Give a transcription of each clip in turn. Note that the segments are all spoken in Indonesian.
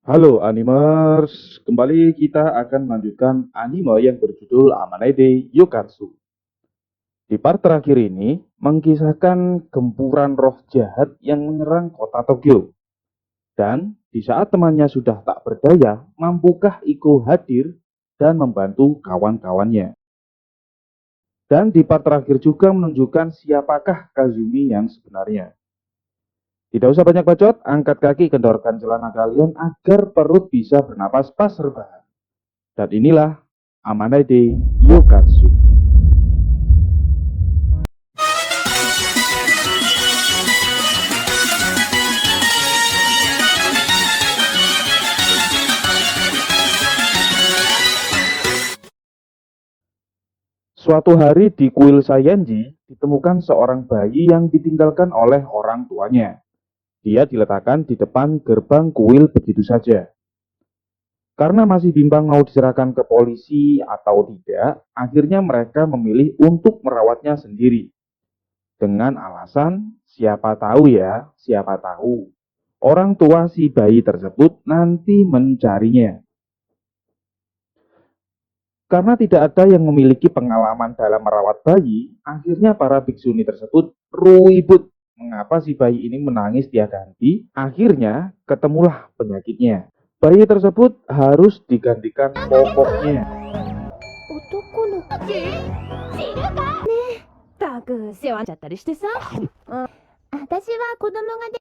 Halo animers, kembali kita akan melanjutkan anime yang berjudul Amanede Yokatsu. Di part terakhir ini, mengkisahkan gempuran roh jahat yang menyerang kota Tokyo. Dan di saat temannya sudah tak berdaya, mampukah Iko hadir dan membantu kawan-kawannya. Dan di part terakhir juga menunjukkan siapakah Kazumi yang sebenarnya. Tidak usah banyak bacot, angkat kaki, kendorkan celana kalian agar perut bisa bernapas pas rebahan. Dan inilah Amanede Yokatsu. Suatu hari di kuil Sayenji ditemukan seorang bayi yang ditinggalkan oleh orang tuanya. Dia diletakkan di depan gerbang kuil begitu saja. Karena masih bimbang mau diserahkan ke polisi atau tidak, akhirnya mereka memilih untuk merawatnya sendiri. Dengan alasan, siapa tahu ya, siapa tahu. Orang tua si bayi tersebut nanti mencarinya. Karena tidak ada yang memiliki pengalaman dalam merawat bayi, akhirnya para biksuni tersebut ribut mengapa si bayi ini menangis tiada henti. Akhirnya ketemulah penyakitnya. Bayi tersebut harus digantikan popoknya. 男の子知るかねえったく世話になっちゃったりしてさ、私は子供がで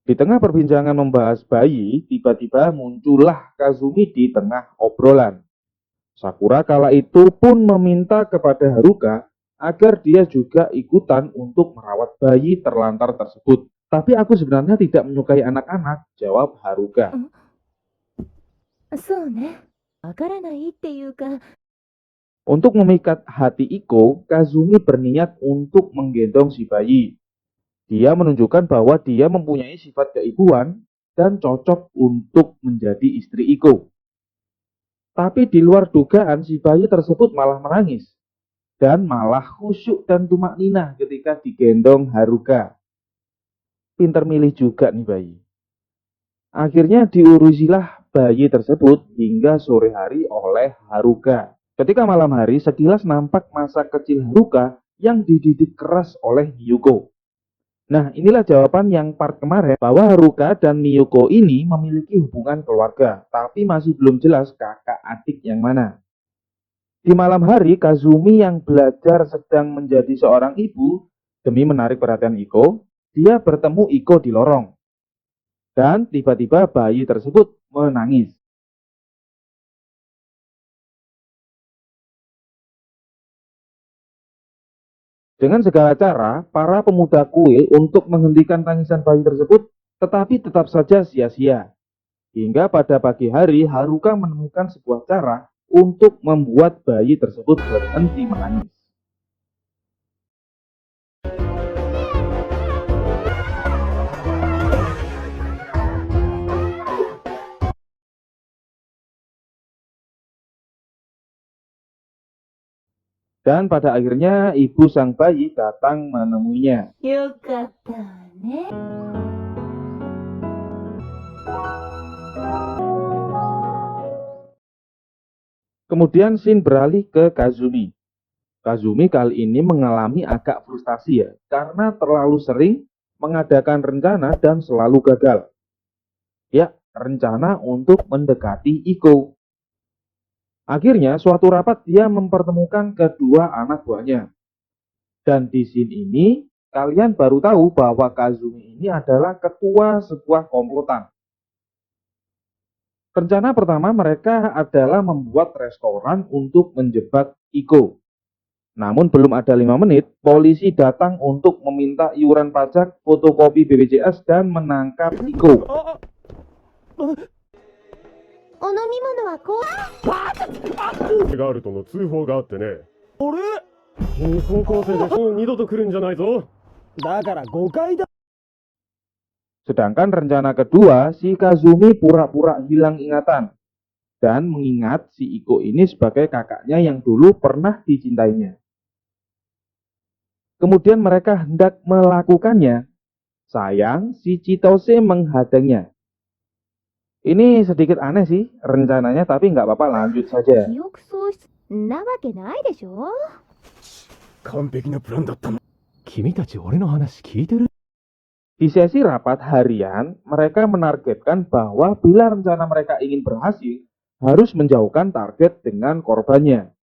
Di tengah perbincangan membahas bayi, tiba-tiba muncullah Kazumi di tengah obrolan. Sakura kala itu pun meminta kepada Haruka agar dia juga ikutan untuk merawat bayi terlantar tersebut. Tapi aku sebenarnya tidak menyukai anak-anak, jawab Haruka. そうねわからないっていうか Untuk memikat hati Iko, Kazumi berniat untuk menggendong si bayi. Dia menunjukkan bahwa dia mempunyai sifat keibuan dan cocok untuk menjadi istri Iko. Tapi di luar dugaan si bayi tersebut malah menangis. Dan malah khusyuk dan tumak ninah ketika digendong Haruka. Pinter milih juga nih bayi. Akhirnya diurusilah bayi tersebut hingga sore hari oleh Haruka. Ketika malam hari sekilas nampak masa kecil Haruka yang dididik keras oleh Miyuko. Nah, inilah jawaban yang part kemarin bahwa Haruka dan Miyuko ini memiliki hubungan keluarga, tapi masih belum jelas kakak adik yang mana. Di malam hari, Kazumi yang belajar sedang menjadi seorang ibu demi menarik perhatian Iko, dia bertemu Iko di lorong. Dan tiba-tiba bayi tersebut menangis. Dengan segala cara, para pemuda kuil untuk menghentikan tangisan bayi tersebut, tetapi tetap saja sia-sia. Hingga pada pagi hari, Haruka menemukan sebuah cara untuk membuat bayi tersebut berhenti menangis. Dan pada akhirnya ibu sang bayi datang menemuinya. よかったね Kemudian scene beralih ke Kazumi. Kazumi kali ini mengalami agak frustasi ya, karena terlalu sering mengadakan rencana dan selalu gagal. Ya, rencana untuk mendekati Iko. Akhirnya suatu rapat dia mempertemukan kedua anak buahnya. Dan di scene ini kalian baru tahu bahwa Kazumi ini adalah ketua sebuah komplotan. Rencana pertama mereka adalah membuat restoran untuk menjebak Iko. Namun belum ada 5 menit, polisi datang untuk meminta iuran pajak, fotokopi BPJS, dan menangkap Iko. お飲み物はこうがあるとの通報があってね。あれ君高校生でもう二度と来るんじゃないぞ。だから誤解だ。 Sedangkan rencana kedua, si Kazumi pura-pura hilang ingatan dan mengingat si Iko ini sebagai kakaknya yang dulu pernah dicintainya. Kemudian mereka hendak melakukannya. Sayang, si Chitose menghadangnya. Ini sedikit aneh sih rencananya, tapi nggak apa-apa, lanjut saja. 記憶喪失なわけないでしょ。完璧なプランだったの。君たち俺の話聞いてる？ Di sesi rapat harian, mereka menargetkan bahwa bila rencana mereka ingin berhasil, harus menjauhkan target dengan korbannya.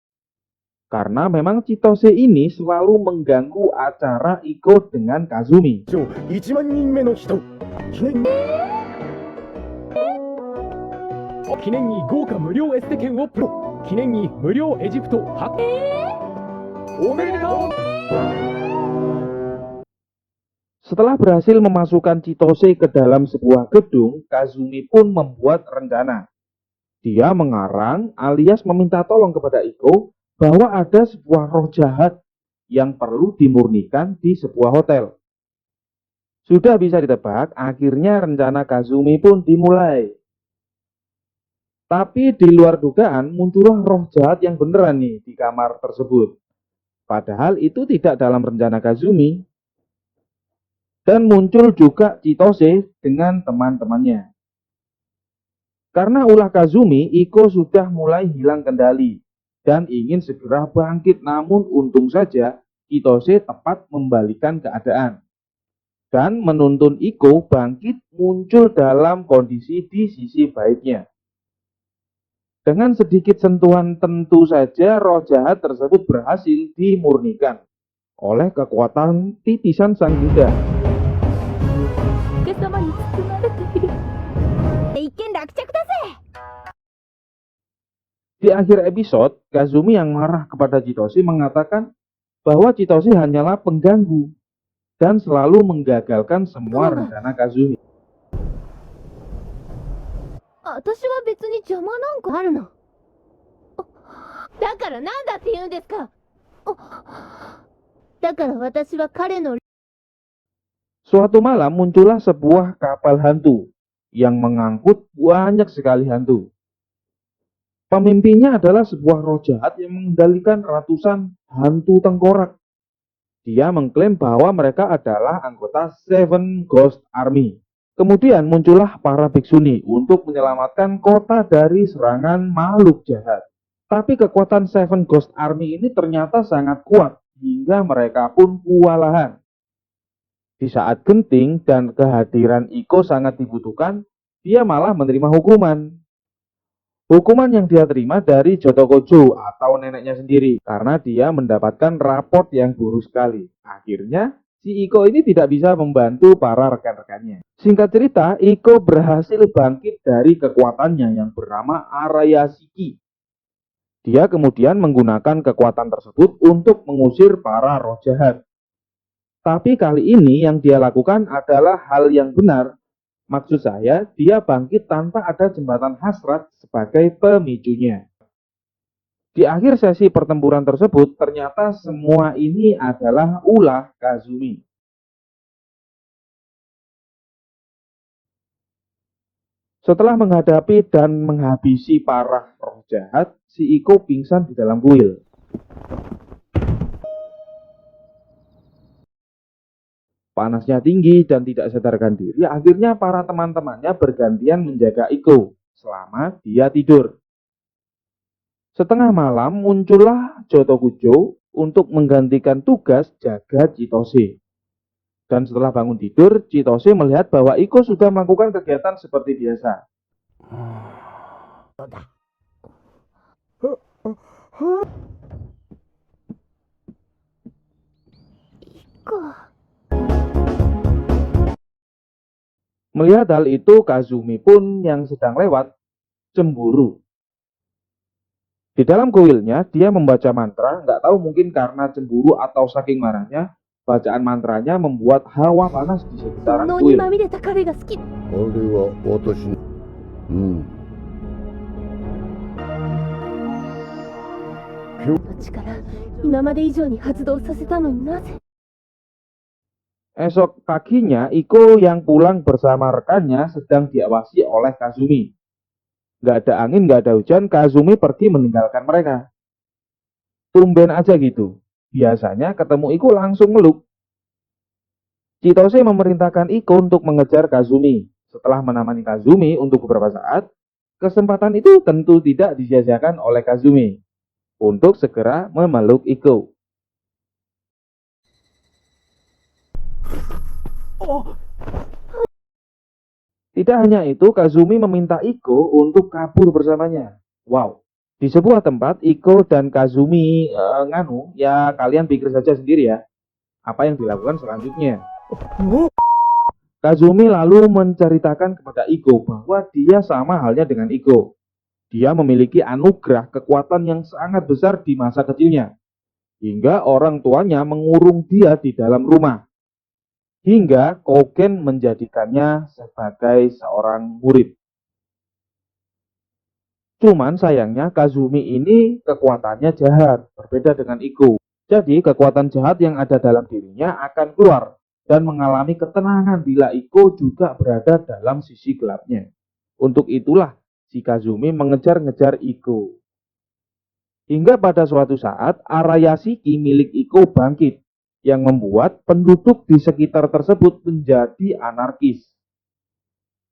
Karena memang Chitose ini selalu mengganggu acara Iko dengan Kazumi. 1万人目の人、記念に豪華無料エステ券をプロ、記念に無料エジプト発、おめでとう。 Setelah berhasil memasukkan Chitose ke dalam sebuah gedung, Kazumi pun membuat rencana. Dia mengarang alias meminta tolong kepada Iko bahwa ada sebuah roh jahat yang perlu dimurnikan di sebuah hotel. Sudah bisa ditebak, akhirnya rencana Kazumi pun dimulai. Tapi di luar dugaan muncullah roh jahat yang beneran nih di kamar tersebut. Padahal itu tidak dalam rencana Kazumi. Dan muncul juga Chitose dengan teman-temannya. Karena ulah Kazumi, Iko sudah mulai hilang kendali dan ingin segera bangkit, namun untung saja Chitose tepat membalikan keadaan dan menuntun Iko bangkit muncul dalam kondisi di sisi baiknya. Dengan sedikit sentuhan tentu saja roh jahat tersebut berhasil dimurnikan oleh kekuatan titisan Sang Buddha. お客様に包まれている。一件落着だぜ。 Di akhir episode, Kazumi yang marah kepada Chitose mengatakan bahwa Chitose hanyalah pengganggu dan selalu menggagalkan semua rencana Kazumi. 私は別に邪魔なんかあるの。だからなんだって言うんですか。だから私は彼の Suatu malam muncullah sebuah kapal hantu yang mengangkut banyak sekali hantu. Pemimpinnya adalah sebuah roh jahat yang mengendalikan ratusan hantu tengkorak. Dia mengklaim bahwa mereka adalah anggota Seven Ghost Army. Kemudian muncullah para biksuni untuk menyelamatkan kota dari serangan makhluk jahat. Tapi kekuatan Seven Ghost Army ini ternyata sangat kuat hingga mereka pun kewalahan. Di saat genting dan kehadiran Iko sangat dibutuhkan, dia malah menerima hukuman. Hukuman yang dia terima dari Jotokojo atau neneknya sendiri karena dia mendapatkan raport yang buruk sekali. Akhirnya, si Iko ini tidak bisa membantu para rekan-rekannya. Singkat cerita, Iko berhasil bangkit dari kekuatannya yang bernama Arayashiki. Dia kemudian menggunakan kekuatan tersebut untuk mengusir para roh jahat. Tapi kali ini yang dia lakukan adalah hal yang benar. Maksud saya, dia bangkit tanpa ada jembatan hasrat sebagai pemicunya. Di akhir sesi pertempuran tersebut, ternyata semua ini adalah ulah Kazumi. Setelah menghadapi dan menghabisi para roh jahat, si Iko pingsan di dalam kuil. Panasnya tinggi dan tidak sadarkan diri, akhirnya para teman-temannya bergantian menjaga Iko selama dia tidur. Setengah malam muncullah Jotokujo untuk menggantikan tugas jaga Chitose. Dan setelah bangun tidur, Chitose melihat bahwa Iko sudah melakukan kegiatan seperti biasa. Melihat hal itu, Kazumi pun yang sedang lewat cemburu. Di dalam kuilnya, dia membaca mantra, nggak tahu mungkin karena cemburu atau saking marahnya, bacaan mantranya membuat hawa panas di sekitaran kuil. Esok paginya, Iko yang pulang bersama rekannya sedang diawasi oleh Kazumi. Nggak ada angin, nggak ada hujan, Kazumi pergi meninggalkan mereka. Tumben aja gitu. Biasanya ketemu Iko langsung meluk. Chitose memerintahkan Iko untuk mengejar Kazumi. Setelah menemani Kazumi untuk beberapa saat, kesempatan itu tentu tidak disia-siakan oleh Kazumi untuk segera memeluk Iko. Tidak hanya itu, Kazumi meminta Iko untuk kabur bersamanya. Wow, di sebuah tempat Iko dan Kazumi ya kalian pikir saja sendiri ya, apa yang dilakukan selanjutnya. Kazumi lalu menceritakan kepada Iko bahwa dia sama halnya dengan Iko. Dia memiliki anugerah kekuatan yang sangat besar di masa kecilnya, hingga orang tuanya mengurung dia di dalam rumah, hingga Kogen menjadikannya sebagai seorang murid. Cuman sayangnya Kazumi ini kekuatannya jahat, berbeda dengan Iko. Jadi kekuatan jahat yang ada dalam dirinya akan keluar dan mengalami ketenangan bila Iko juga berada dalam sisi gelapnya. Untuk itulah si Kazumi mengejar-ngejar Iko. Hingga pada suatu saat Arayashiki milik Iko bangkit, yang membuat penduduk di sekitar tersebut menjadi anarkis.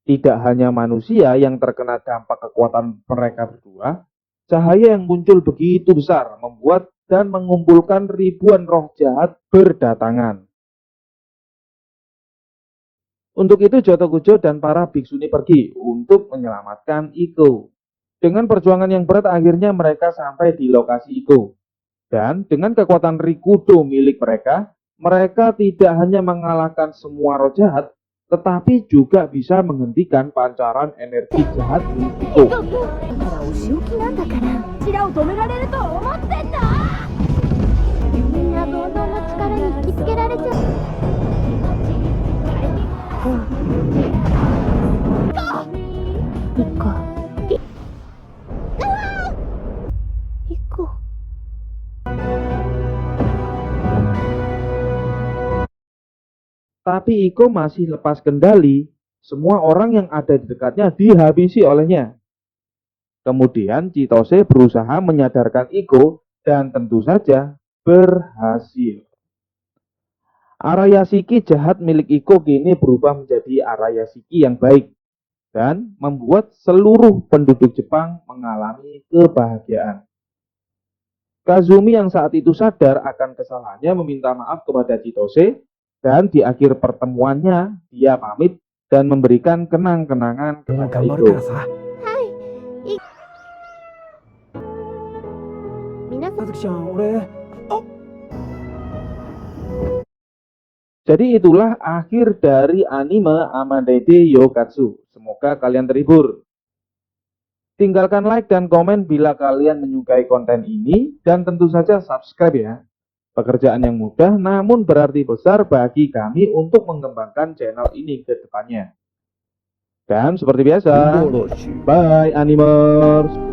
Tidak hanya manusia yang terkena dampak kekuatan mereka berdua, cahaya yang muncul begitu besar membuat dan mengumpulkan ribuan roh jahat berdatangan. Untuk itu Jotokujo dan para biksuni pergi untuk menyelamatkan Iko. Dengan perjuangan yang berat akhirnya mereka sampai di lokasi Iko. Dan dengan kekuatan Rikudo milik mereka, mereka tidak hanya mengalahkan semua roh jahat, tetapi juga bisa menghentikan pancaran energi jahat milik Iko. Tapi Iko masih lepas kendali. Semua orang yang ada di dekatnya dihabisi olehnya. Kemudian Chitose berusaha menyadarkan Iko dan tentu saja berhasil. Arayashiki jahat milik Iko kini berubah menjadi Arayashiki yang baik dan membuat seluruh penduduk Jepang mengalami kebahagiaan. Kazumi yang saat itu sadar akan kesalahannya meminta maaf kepada Chitose dan di akhir pertemuannya dia pamit dan memberikan kenang-kenangan kepada Iko. Jadi itulah akhir dari anime Amanete Yokatsu. Semoga kalian terhibur. Tinggalkan like dan komen bila kalian menyukai konten ini dan tentu saja subscribe ya. Pekerjaan yang mudah namun berarti besar bagi kami untuk mengembangkan channel ini ke depannya. Dan seperti biasa, bye animers.